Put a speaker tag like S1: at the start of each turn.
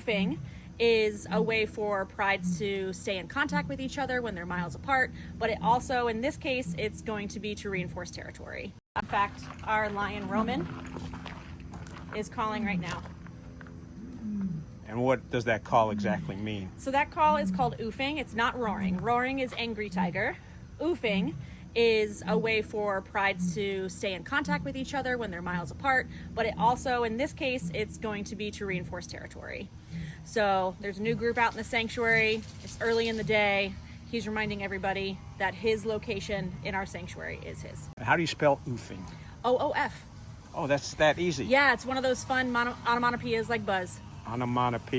S1: oofing is a way for prides to stay in contact with each other when they're miles apart, but it also, in this case, it's going to be to reinforce territory. In fact, our lion Roman is calling right now.
S2: And what does that call exactly mean?
S1: So that call is called oofing. It's not roaring. Roaring is angry tiger. Oofing is a way for prides to stay in contact with each other when they're miles apart, but it also, in this case, it's going to be to reinforce territory. So there's a new group out in the sanctuary. It's early in the day. He's reminding everybody that his location in our sanctuary is his.
S2: How do you spell oofing?
S1: O-O-F.
S2: Oh, that's that easy.
S1: Yeah, it's one of those fun onomatopoeias like buzz.
S2: Onomatopoeia.